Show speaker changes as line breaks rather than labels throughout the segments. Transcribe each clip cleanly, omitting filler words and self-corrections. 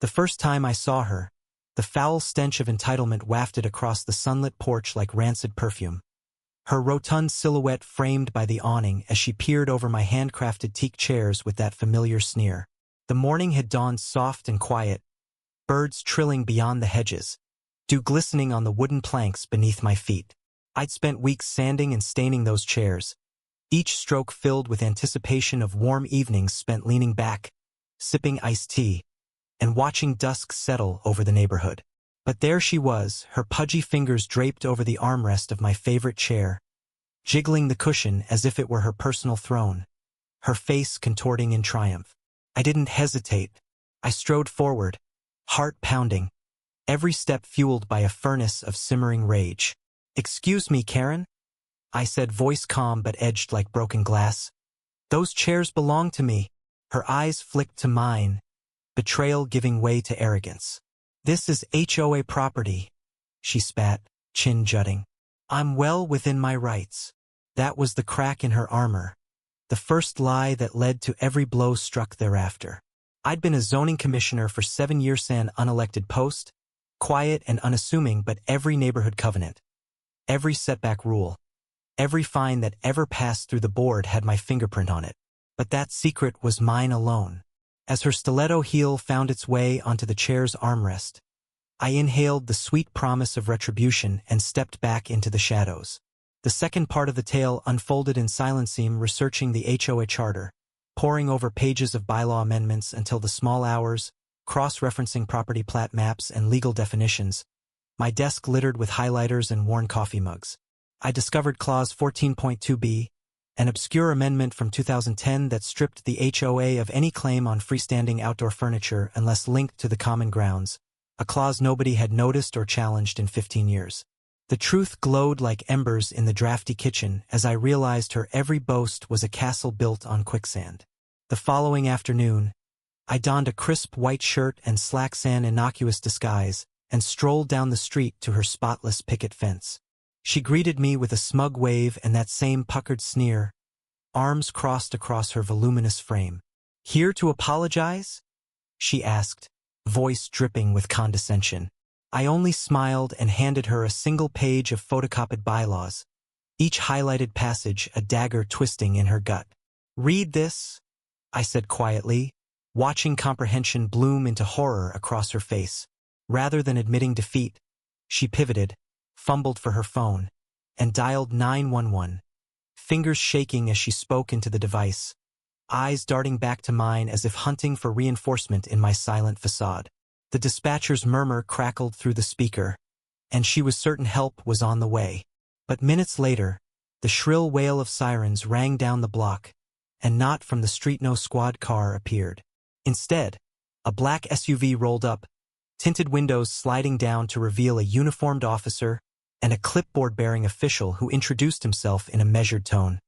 The first time I saw her, the foul stench of entitlement wafted across the sunlit porch like rancid perfume. Her rotund silhouette framed by the awning as she peered over my handcrafted teak chairs with that familiar sneer. The morning had dawned soft and quiet, birds trilling beyond the hedges, dew glistening on the wooden planks beneath my feet. I'd spent weeks sanding and staining those chairs, each stroke filled with anticipation of warm evenings spent leaning back, sipping iced tea, and watching dusk settle over the neighborhood. But there she was, her pudgy fingers draped over the armrest of my favorite chair, jiggling the cushion as if it were her personal throne, her face contorting in triumph. I didn't hesitate. I strode forward, heart pounding, every step fueled by a furnace of simmering rage. "Excuse me, Karen?" I said, voice calm but edged like broken glass. "Those chairs belong to me." Her eyes flicked to mine, betrayal giving way to arrogance. "This is HOA property," she spat, chin jutting. "I'm well within my rights." That was the crack in her armor, the first lie that led to every blow struck thereafter. I'd been a zoning commissioner for 7 years, an unelected post, quiet and unassuming, but every neighborhood covenant, every setback rule, every fine that ever passed through the board had my fingerprint on it. But that secret was mine alone. As her stiletto heel found its way onto the chair's armrest, I inhaled the sweet promise of retribution and stepped back into the shadows. The second part of the tale unfolded in silence, researching the HOA charter, poring over pages of bylaw amendments until the small hours, cross-referencing property plat maps and legal definitions, my desk littered with highlighters and worn coffee mugs. I discovered Clause 14.2b, an obscure amendment from 2010 that stripped the HOA of any claim on freestanding outdoor furniture unless linked to the common grounds, a clause nobody had noticed or challenged in 15 years. The truth glowed like embers in the drafty kitchen as I realized her every boast was a castle built on quicksand. The following afternoon, I donned a crisp white shirt and slacks, an innocuous disguise, and strolled down the street to her spotless picket fence. She greeted me with a smug wave and that same puckered sneer, arms crossed across her voluminous frame. "Here to apologize?" she asked, voice dripping with condescension. I only smiled and handed her a single page of photocopied bylaws, each highlighted passage a dagger twisting in her gut. "Read this," I said quietly, watching comprehension bloom into horror across her face. Rather than admitting defeat, she pivoted, fumbled for her phone, and dialed 911, fingers shaking as she spoke into the device, eyes darting back to mine as if hunting for reinforcement in my silent facade. The dispatcher's murmur crackled through the speaker, and she was certain help was on the way. But minutes later, the shrill wail of sirens rang down the block, and not from the street no squad car appeared. Instead, a black SUV rolled up, tinted windows sliding down to reveal a uniformed officer and a clipboard-bearing official who introduced himself in a measured tone.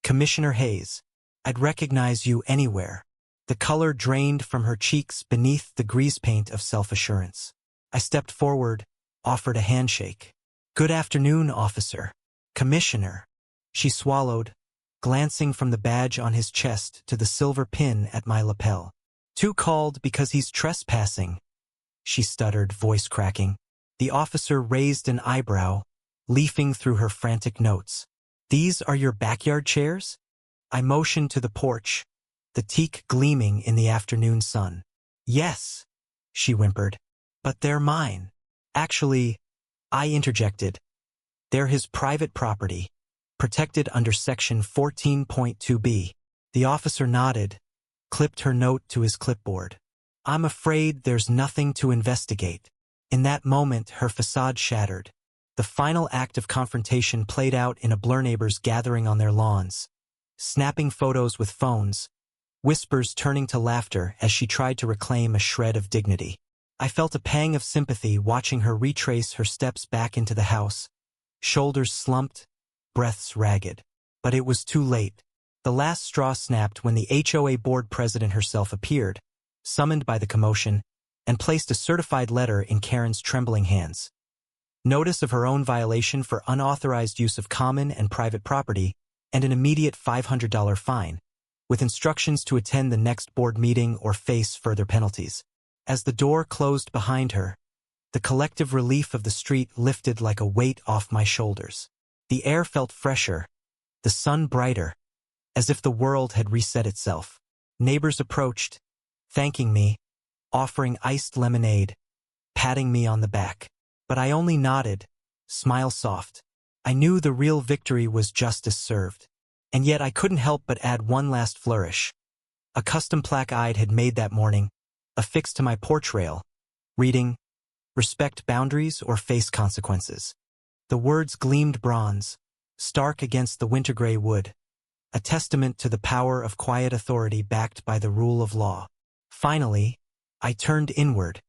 "Commissioner Hayes, I'd recognize you anywhere." The color drained from her cheeks beneath the grease paint of self-assurance. I stepped forward, offered a handshake. "Good afternoon, officer." "Commissioner." She swallowed, glancing from the badge on his chest to the silver pin at my lapel. "Too called because he's trespassing," she stuttered, voice cracking. The officer raised an eyebrow, leafing through her frantic notes. "These are your backyard chairs?" I motioned to the porch, the teak gleaming in the afternoon sun. "Yes," she whimpered, "but they're mine." "Actually," I interjected, "they're his private property, protected under Section 14.2b. The officer nodded, clipped her note to his clipboard. "I'm afraid there's nothing to investigate." In that moment, her facade shattered. The final act of confrontation played out in a blur, neighbors gathering on their lawns, snapping photos with phones, whispers turning to laughter as she tried to reclaim a shred of dignity. I felt a pang of sympathy watching her retrace her steps back into the house, shoulders slumped, breaths ragged. But it was too late. The last straw snapped when the HOA board president herself appeared, summoned by the commotion, and placed a certified letter in Karen's trembling hands. Notice of her own violation for unauthorized use of common and private property, and an immediate $500 fine, with instructions to attend the next board meeting or face further penalties. As the door closed behind her, the collective relief of the street lifted like a weight off my shoulders. The air felt fresher, the sun brighter, as if the world had reset itself. Neighbors approached, thanking me, offering iced lemonade, patting me on the back. But I only nodded, smile soft. I knew the real victory was justice served. And yet I couldn't help but add one last flourish. A custom plaque I'd had made that morning, affixed to my porch rail, reading, "Respect boundaries or face consequences." The words gleamed bronze, stark against the winter-gray wood, a testament to the power of quiet authority backed by the rule of law. Finally, I turned inward,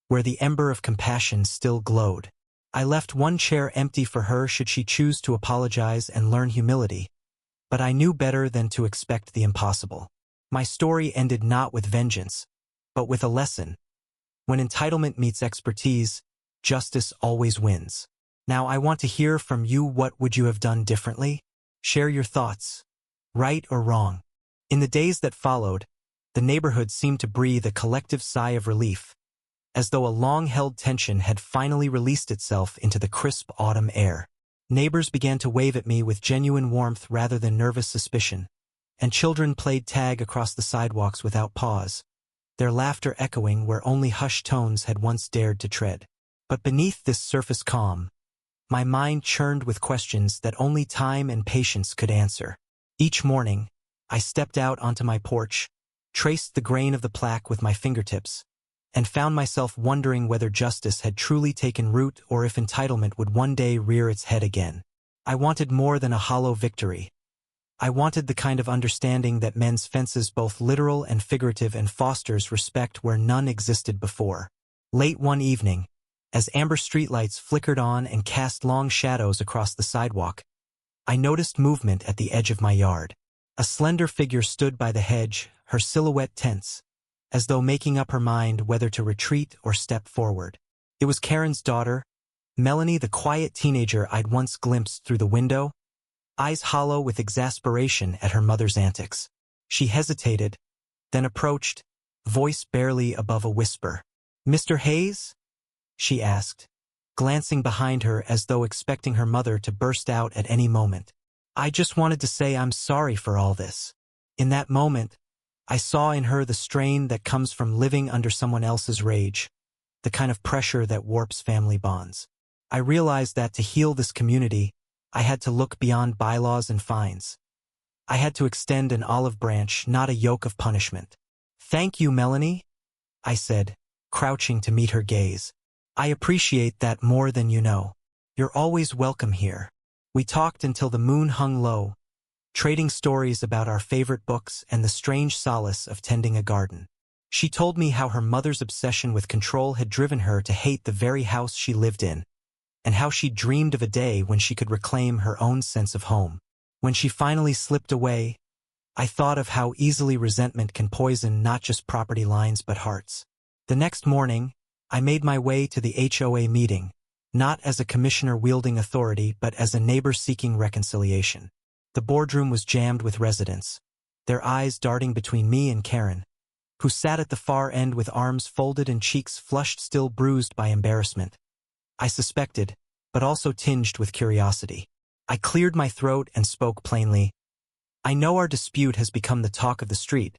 where the ember of compassion still glowed. I left one chair empty for her should she choose to apologize and learn humility, but I knew better than to expect the impossible. My story ended not with vengeance, but with a lesson. When entitlement meets expertise, justice always wins. Now I want to hear from you. What would you have done differently? Share your thoughts, right or wrong. In the days that followed, the neighborhood seemed to breathe a collective sigh of relief, as though a long-held tension had finally released itself into the crisp autumn air. Neighbors began to wave at me with genuine warmth rather than nervous suspicion, and children played tag across the sidewalks without pause, their laughter echoing where only hushed tones had once dared to tread. But beneath this surface calm, my mind churned with questions that only time and patience could answer. Each morning, I stepped out onto my porch, traced the grain of the plaque with my fingertips, and found myself wondering whether justice had truly taken root or if entitlement would one day rear its head again. I wanted more than a hollow victory. I wanted the kind of understanding that mends fences both literal and figurative and fosters respect where none existed before. Late one evening, as amber streetlights flickered on and cast long shadows across the sidewalk, I noticed movement at the edge of my yard. A slender figure stood by the hedge, her silhouette tense, as though making up her mind whether to retreat or step forward. It was Karen's daughter, Melanie, the quiet teenager I'd once glimpsed through the window, eyes hollow with exasperation at her mother's antics. She hesitated, then approached, voice barely above a whisper. "Mr. Hayes?" she asked, glancing behind her as though expecting her mother to burst out at any moment. "I just wanted to say I'm sorry for all this." In that moment, I saw in her the strain that comes from living under someone else's rage, the kind of pressure that warps family bonds. I realized that to heal this community, I had to look beyond bylaws and fines. I had to extend an olive branch, not a yoke of punishment. "Thank you, Melanie," I said, crouching to meet her gaze. "I appreciate that more than you know. You're always welcome here." We talked until the moon hung low, trading stories about our favorite books and the strange solace of tending a garden. She told me how her mother's obsession with control had driven her to hate the very house she lived in, and how she dreamed of a day when she could reclaim her own sense of home. When she finally slipped away, I thought of how easily resentment can poison not just property lines but hearts. The next morning, I made my way to the HOA meeting, not as a commissioner wielding authority but as a neighbor seeking reconciliation. The boardroom was jammed with residents, their eyes darting between me and Karen, who sat at the far end with arms folded and cheeks flushed, still bruised by embarrassment. I suspected, but also tinged with curiosity. I cleared my throat and spoke plainly. "I know our dispute has become the talk of the street,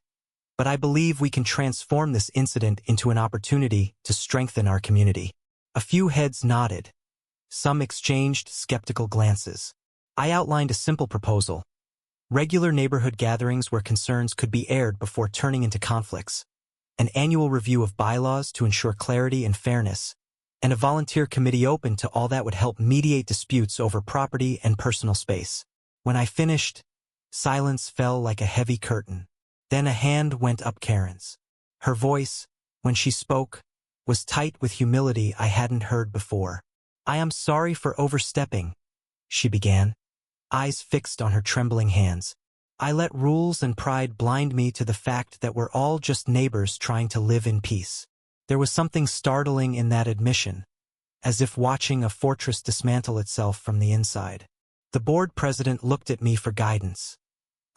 but I believe we can transform this incident into an opportunity to strengthen our community." A few heads nodded. Some exchanged skeptical glances. I outlined a simple proposal. Regular neighborhood gatherings where concerns could be aired before turning into conflicts, an annual review of bylaws to ensure clarity and fairness, and a volunteer committee open to all that would help mediate disputes over property and personal space. When I finished, silence fell like a heavy curtain. Then a hand went up Karen's. Her voice, when she spoke, was tight with humility I hadn't heard before. "I am sorry for overstepping," she began, eyes fixed on her trembling hands. "I let rules and pride blind me to the fact that we're all just neighbors trying to live in peace." There was something startling in that admission, as if watching a fortress dismantle itself from the inside. The board president looked at me for guidance.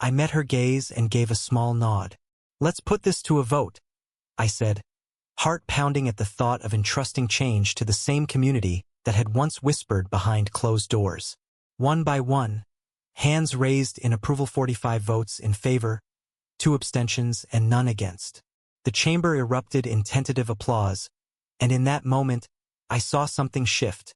I met her gaze and gave a small nod. "Let's put this to a vote," I said, heart pounding at the thought of entrusting change to the same community that had once whispered behind closed doors. One by one, hands raised in approval, 45 votes in favor, 2 abstentions, and none against. The chamber erupted in tentative applause, and in that moment, I saw something shift.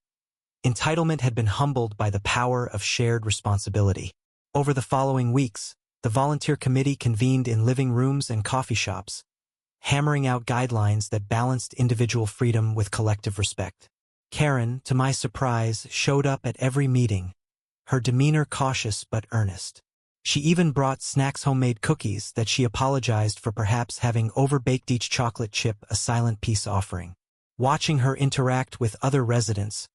Entitlement had been humbled by the power of shared responsibility. Over the following weeks, the volunteer committee convened in living rooms and coffee shops, hammering out guidelines that balanced individual freedom with collective respect. Karen, to my surprise, showed up at every meeting, her demeanor cautious but earnest. She even brought snacks, homemade cookies that she apologized for perhaps having overbaked, each chocolate chip a silent peace offering. Watching her interact with other residents,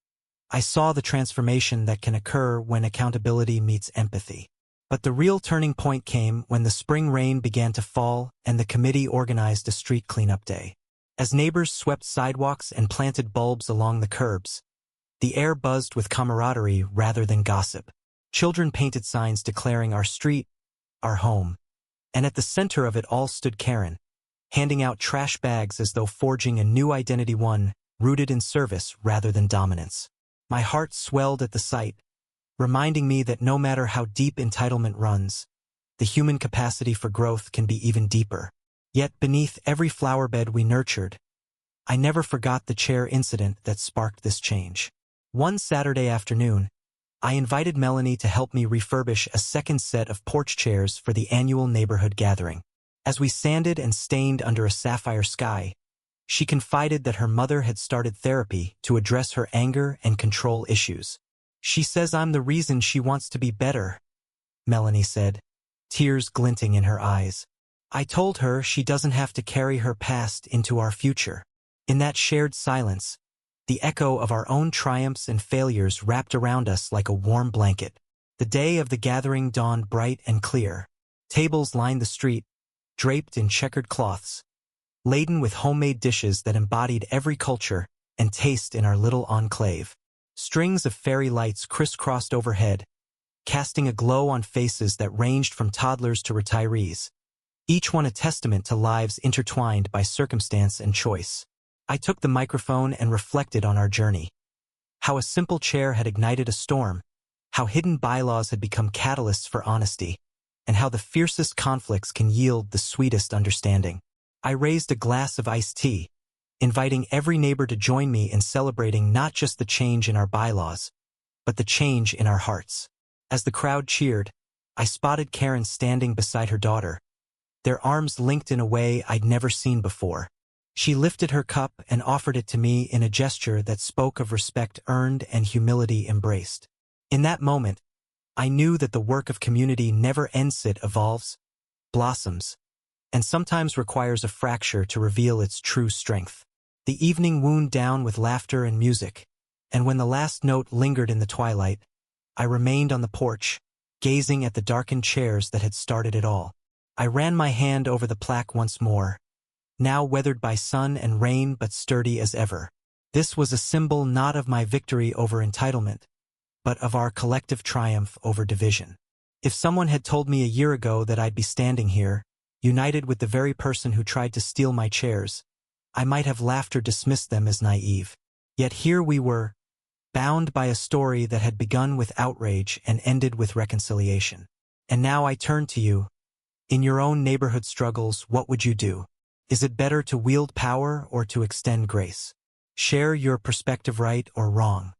I saw the transformation that can occur when accountability meets empathy. But the real turning point came when the spring rain began to fall and the committee organized a street cleanup day. As neighbors swept sidewalks and planted bulbs along the curbs, the air buzzed with camaraderie rather than gossip. Children painted signs declaring our street, our home. And at the center of it all stood Karen, handing out trash bags as though forging a new identity, one rooted in service rather than dominance. My heart swelled at the sight, reminding me that no matter how deep entitlement runs, the human capacity for growth can be even deeper. Yet beneath every flowerbed we nurtured, I never forgot the chair incident that sparked this change. One Saturday afternoon, I invited Melanie to help me refurbish a second set of porch chairs for the annual neighborhood gathering. As we sanded and stained under a sapphire sky, she confided that her mother had started therapy to address her anger and control issues. She says I'm the reason she wants to be better, Melanie said, tears glinting in her eyes. I told her she doesn't have to carry her past into our future. In that shared silence, the echo of our own triumphs and failures wrapped around us like a warm blanket. The day of the gathering dawned bright and clear. Tables lined the street, draped in checkered cloths, laden with homemade dishes that embodied every culture and taste in our little enclave. Strings of fairy lights crisscrossed overhead, casting a glow on faces that ranged from toddlers to retirees, each one a testament to lives intertwined by circumstance and choice. I took the microphone and reflected on our journey. How a simple chair had ignited a storm, how hidden bylaws had become catalysts for honesty, and how the fiercest conflicts can yield the sweetest understanding. I raised a glass of iced tea, inviting every neighbor to join me in celebrating not just the change in our bylaws, but the change in our hearts. As the crowd cheered, I spotted Karen standing beside her daughter, their arms linked in a way I'd never seen before. She lifted her cup and offered it to me in a gesture that spoke of respect earned and humility embraced. In that moment, I knew that the work of community never ends. It evolves, blossoms, and sometimes requires a fracture to reveal its true strength. The evening wound down with laughter and music, and when the last note lingered in the twilight, I remained on the porch, gazing at the darkened chairs that had started it all. I ran my hand over the plaque once more, now weathered by sun and rain but sturdy as ever. This was a symbol not of my victory over entitlement, but of our collective triumph over division. If someone had told me a year ago that I'd be standing here, united with the very person who tried to steal my chairs, I might have laughed or dismissed them as naive. Yet here we were, bound by a story that had begun with outrage and ended with reconciliation. And now I turn to you. In your own neighborhood struggles, what would you do? Is it better to wield power or to extend grace? Share your perspective, right or wrong.